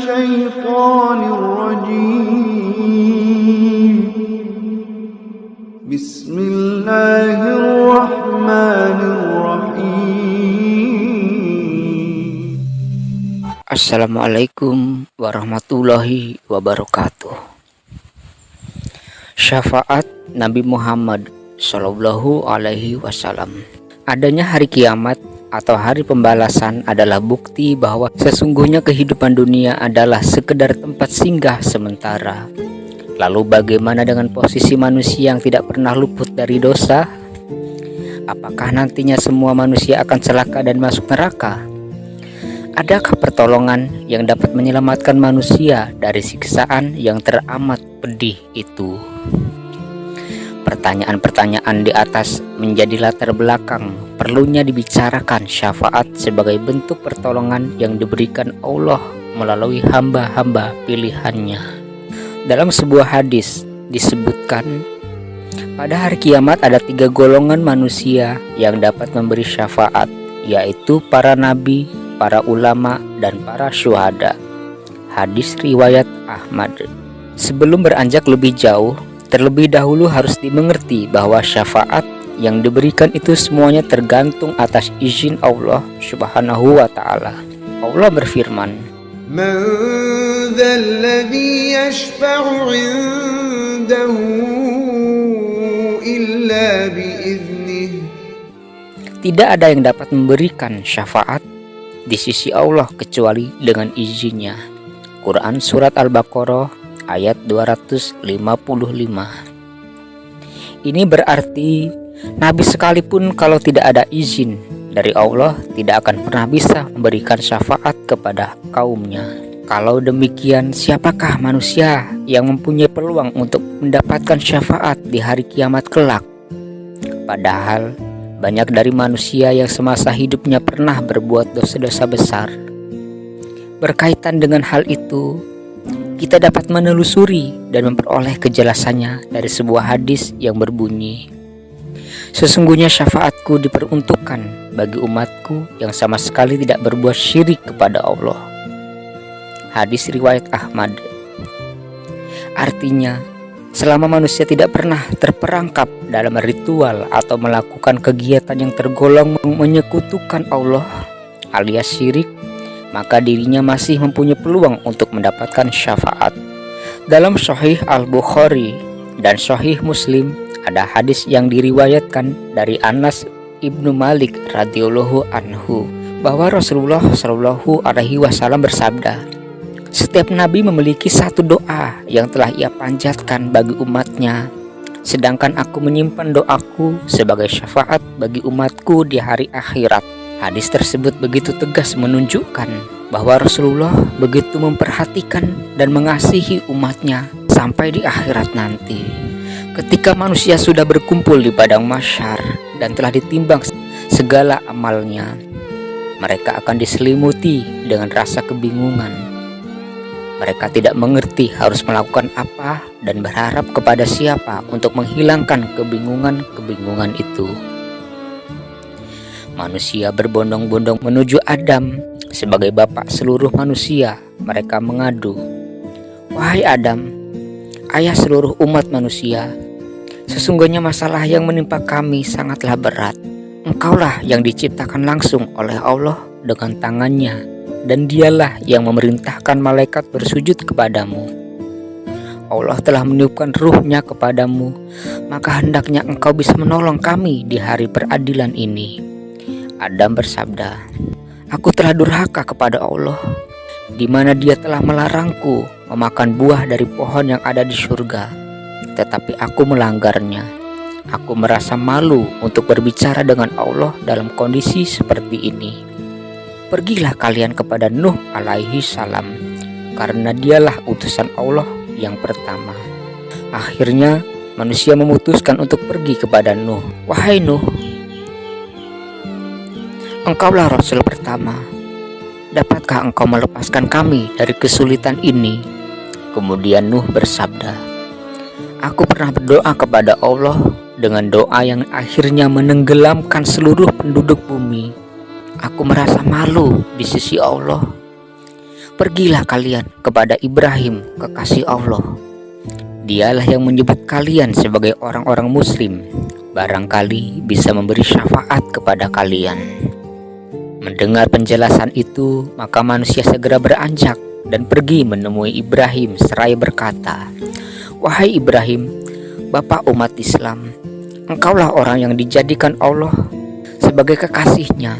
الشيطان الرجيم بسم الله الرحمن الرحيم. Assalamualaikum warahmatullahi wabarakatuh. Syafaat Nabi Muhammad Shallallahu Alaihi Wasallam. Adanya hari kiamat atau hari pembalasan adalah bukti bahwa sesungguhnya kehidupan dunia adalah sekedar tempat singgah sementara. Lalu bagaimana dengan posisi manusia yang tidak pernah luput dari dosa? Apakah nantinya semua manusia akan celaka dan masuk neraka? Adakah pertolongan yang dapat menyelamatkan manusia dari siksaan yang teramat pedih itu? Pertanyaan-pertanyaan di atas menjadi latar belakang perlunya dibicarakan syafaat sebagai bentuk pertolongan yang diberikan Allah melalui hamba-hamba pilihannya. Dalam sebuah hadis disebutkan, pada hari kiamat ada 3 golongan manusia yang dapat memberi syafaat, yaitu para nabi, para ulama, dan para syuhada. Hadis riwayat Ahmad. Sebelum beranjak lebih jauh, terlebih dahulu harus dimengerti bahwa syafaat yang diberikan itu semuanya tergantung atas izin Allah Subhanahu wa ta'ala. Allah berfirman, Man dzalladzi yashfa'u 'indahu illa bi'iznih. tidak ada yang dapat memberikan syafaat di sisi Allah kecuali dengan izinnya. Quran Surat Al-Baqarah ayat 255. Ini berarti Nabi sekalipun kalau tidak ada izin dari Allah tidak akan pernah bisa memberikan syafaat kepada kaumnya. Kalau demikian, siapakah manusia yang mempunyai peluang untuk mendapatkan syafaat di hari kiamat kelak? Padahal banyak dari manusia yang semasa hidupnya pernah berbuat dosa-dosa besar. Berkaitan dengan hal itu, kita dapat menelusuri dan memperoleh kejelasannya dari sebuah hadis yang berbunyi, sesungguhnya syafaatku diperuntukkan bagi umatku yang sama sekali tidak berbuat syirik kepada Allah. Hadis riwayat Ahmad. Artinya, selama manusia tidak pernah terperangkap dalam ritual atau melakukan kegiatan yang tergolong menyekutukan Allah alias syirik, maka dirinya masih mempunyai peluang untuk mendapatkan syafaat. Dalam Sahih Al-Bukhari dan Sahih Muslim ada hadis yang diriwayatkan dari Anas ibnu Malik radhiyallahu anhu bahwa Rasulullah Shallallahu Alaihi Wasallam bersabda, setiap nabi memiliki satu doa yang telah ia panjatkan bagi umatnya, sedangkan aku menyimpan doaku sebagai syafaat bagi umatku di hari akhirat. Hadis tersebut begitu tegas menunjukkan bahwa Rasulullah begitu memperhatikan dan mengasihi umatnya sampai di akhirat nanti. Ketika manusia sudah berkumpul di padang mahsyar dan telah ditimbang segala amalnya, mereka akan diselimuti dengan rasa kebingungan. Mereka tidak mengerti harus melakukan apa dan berharap kepada siapa untuk menghilangkan kebingungan itu. Manusia berbondong-bondong menuju Adam sebagai bapak seluruh manusia. Mereka mengadu, wahai Adam, ayah seluruh umat manusia, sesungguhnya masalah yang menimpa kami sangatlah berat. Engkaulah yang diciptakan langsung oleh Allah dengan tangannya, dan dialah yang memerintahkan malaikat bersujud kepadamu. Allah telah meniupkan ruhnya kepadamu, maka hendaknya engkau bisa menolong kami di hari peradilan ini. Adam bersabda, aku telah durhaka kepada Allah, di mana Dia telah melarangku memakan buah dari pohon yang ada di surga, tetapi aku melanggarnya. Aku merasa malu untuk berbicara dengan Allah dalam kondisi seperti ini. Pergilah kalian kepada Nuh alaihi salam, karena dialah utusan Allah yang pertama. Akhirnya manusia memutuskan untuk pergi kepada Nuh. Wahai Nuh, engkaulah Rasul pertama. Dapatkah engkau melepaskan kami dari kesulitan ini? Kemudian Nuh bersabda, aku pernah berdoa kepada Allah dengan doa yang akhirnya menenggelamkan seluruh penduduk bumi. Aku merasa malu di sisi Allah. Pergilah kalian kepada Ibrahim, kekasih Allah. Dialah yang menyebut kalian sebagai orang-orang muslim. Barangkali bisa memberi syafaat kepada kalian." Mendengar penjelasan itu, maka manusia segera beranjak dan pergi menemui Ibrahim seraya berkata, "Wahai Ibrahim, Bapak umat Islam, engkaulah orang yang dijadikan Allah sebagai kekasihnya.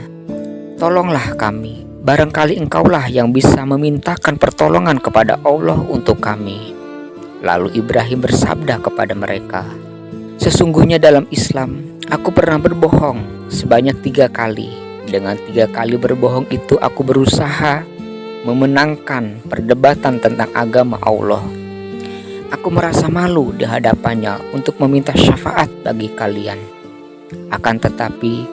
Tolonglah kami. Barangkali engkaulah yang bisa memintakan pertolongan kepada Allah untuk kami." Lalu Ibrahim bersabda kepada mereka, "Sesungguhnya dalam Islam, aku pernah berbohong sebanyak 3 kali. Dengan 3 kali berbohong itu aku berusaha memenangkan perdebatan tentang agama Allah. Aku merasa malu di hadapannya untuk meminta syafaat bagi kalian. Akan tetapi,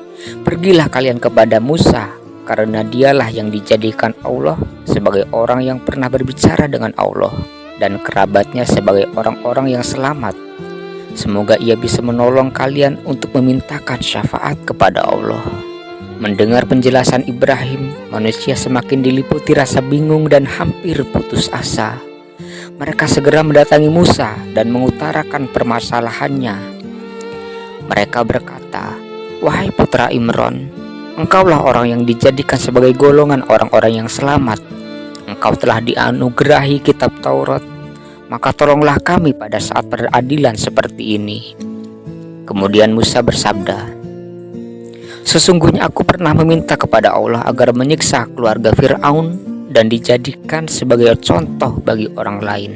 pergilah kalian kepada Musa, karena dialah yang dijadikan Allah sebagai orang yang pernah berbicara dengan Allah, dan kerabatnya sebagai orang-orang yang selamat. Semoga ia bisa menolong kalian untuk memintakan syafaat kepada Allah." Mendengar penjelasan Ibrahim, manusia semakin diliputi rasa bingung dan hampir putus asa. Mereka segera mendatangi Musa dan mengutarakan permasalahannya. Mereka berkata, "Wahai putra Imran, engkaulah orang yang dijadikan sebagai golongan orang-orang yang selamat. Engkau telah dianugerahi kitab Taurat, maka tolonglah kami pada saat peradilan seperti ini." Kemudian Musa bersabda, "Sesungguhnya aku pernah meminta kepada Allah agar menyiksa keluarga Fir'aun dan dijadikan sebagai contoh bagi orang lain.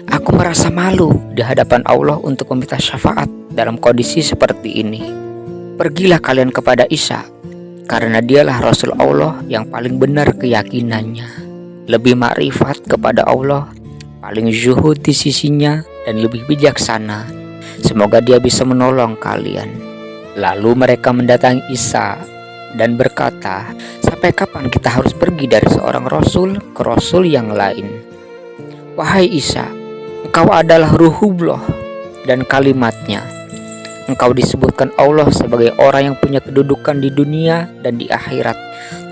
Aku merasa malu di hadapan Allah untuk meminta syafaat dalam kondisi seperti ini. Pergilah kalian kepada Isa, karena dialah Rasul Allah yang paling benar keyakinannya, lebih makrifat kepada Allah, paling zuhud di sisinya, dan lebih bijaksana. Semoga dia bisa menolong kalian." Lalu mereka mendatangi Isa dan berkata, "Sampai kapan kita harus pergi dari seorang rasul ke rasul yang lain? Wahai Isa, engkau adalah Ruhullah dan kalimatnya. Engkau disebutkan Allah sebagai orang yang punya kedudukan di dunia dan di akhirat.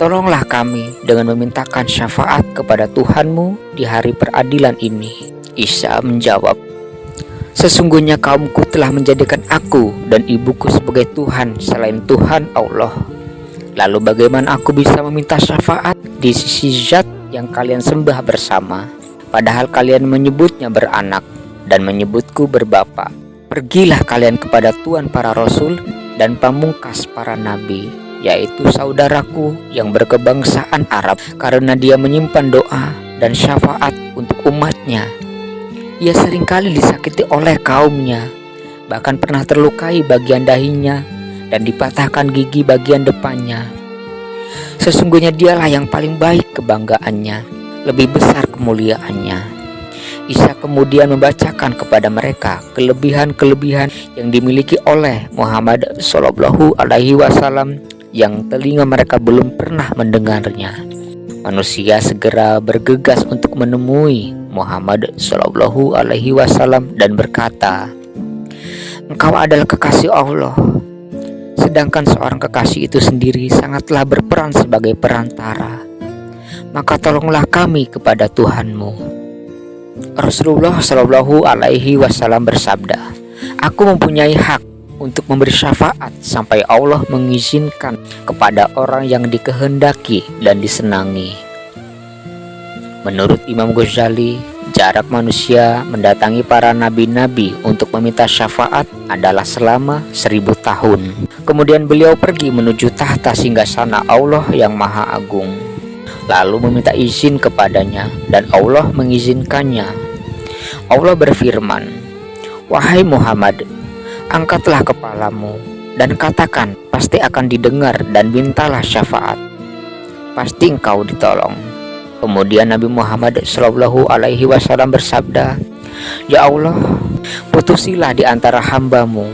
Tolonglah kami dengan memintakan syafaat kepada Tuhanmu di hari peradilan ini." Isa menjawab, "Sesungguhnya kaumku telah menjadikan aku dan ibuku sebagai Tuhan selain Tuhan Allah. Lalu bagaimana aku bisa meminta syafaat di sisi zat yang kalian sembah bersama, padahal kalian menyebutnya beranak dan menyebutku berbapa? Pergilah kalian kepada Tuhan para Rasul dan pamungkas para Nabi, yaitu saudaraku yang berkebangsaan Arab, karena dia menyimpan doa dan syafaat untuk umatnya. Ia seringkali disakiti oleh kaumnya, bahkan pernah terlukai bagian dahinya dan dipatahkan gigi bagian depannya. Sesungguhnya dialah yang paling baik kebanggaannya, lebih besar kemuliaannya." Isa kemudian membacakan kepada mereka kelebihan-kelebihan yang dimiliki oleh Muhammad Shallallahu Alaihi Wasallam yang telinga mereka belum pernah mendengarnya. Manusia segera bergegas untuk menemui Muhammad Shallallahu Alaihi Wasallam dan berkata, "Engkau adalah kekasih Allah, sedangkan seorang kekasih itu sendiri sangatlah berperan sebagai perantara. Maka tolonglah kami kepada Tuhanmu." Rasulullah Shallallahu Alaihi Wasallam bersabda, "Aku mempunyai hak untuk memberi syafaat sampai Allah mengizinkan kepada orang yang dikehendaki dan disenangi." Menurut Imam Ghazali, jarak manusia mendatangi para nabi-nabi untuk meminta syafaat adalah selama 1000 tahun. Kemudian beliau pergi menuju tahta singgasana Allah yang Maha Agung, lalu meminta izin kepadanya dan Allah mengizinkannya. Allah berfirman, "Wahai Muhammad, angkatlah kepalamu dan katakan, pasti akan didengar, dan mintalah syafaat. Pasti engkau ditolong." Kemudian Nabi Muhammad Shallallahu Alaihi Wasallam bersabda, "Ya Allah, putusilah di antara hambamu.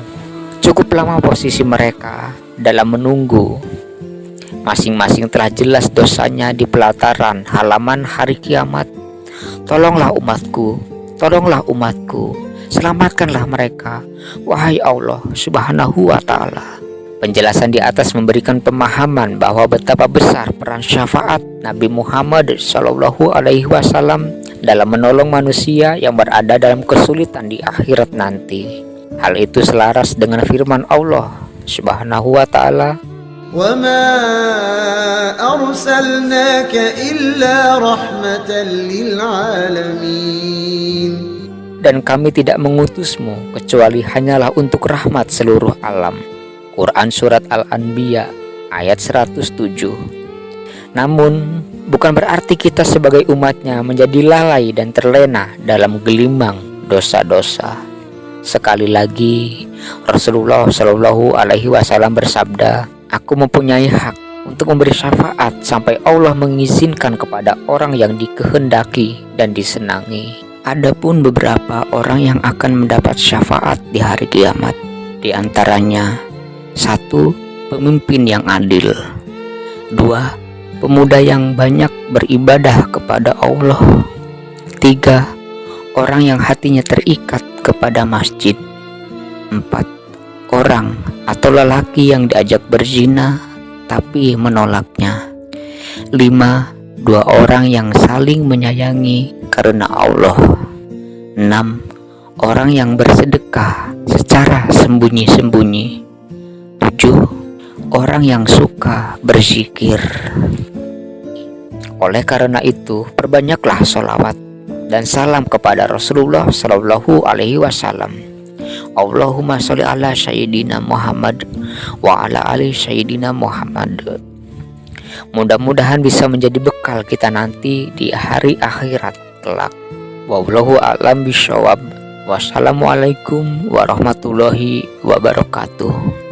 Cukup lama posisi mereka dalam menunggu. Masing-masing telah jelas dosanya di pelataran halaman hari kiamat. Tolonglah umatku, tolonglah umatku. Selamatkanlah mereka, wahai Allah Subhanahu wa Ta'ala." Penjelasan di atas memberikan pemahaman bahwa betapa besar peran syafaat Nabi Muhammad SAW dalam menolong manusia yang berada dalam kesulitan di akhirat nanti. Hal itu selaras dengan firman Allah Subhanahu wa Ta'ala, وَمَا أَرْسَلْنَاكَ إِلَّا رَحْمَةً لِلْعَالَمِينَ. dan kami tidak mengutusmu kecuali hanyalah untuk rahmat seluruh alam. Quran Surat Al-Anbiya ayat 107. Namun, bukan berarti kita sebagai umatnya menjadi lalai dan terlena dalam gelimang dosa-dosa. Sekali lagi, Rasulullah Shallallahu Alaihi Wasallam bersabda, "Aku mempunyai hak untuk memberi syafaat sampai Allah mengizinkan kepada orang yang dikehendaki dan disenangi." Adapun beberapa orang yang akan mendapat syafaat di hari kiamat, di antaranya 1. Pemimpin yang adil. 2. Pemuda yang banyak beribadah kepada Allah. 3. Orang yang hatinya terikat kepada masjid. 4. Orang atau lelaki yang diajak berzina tapi menolaknya. 5. 2 orang yang saling menyayangi karena Allah. 6. Orang yang bersedekah secara sembunyi-sembunyi. 7. Orang yang suka berzikir. Oleh karena itu, perbanyaklah sholawat dan salam kepada Rasulullah Shallallahu Alaihi Wasallam. Allahumma sholli ala Sayyidina Muhammad wa ala ali Sayyidina Muhammad. Mudah-mudahan bisa menjadi bekal kita nanti di hari akhirat kelak. Wallahu a'lam bishawab. Wassalamualaikum warahmatullahi wabarakatuh.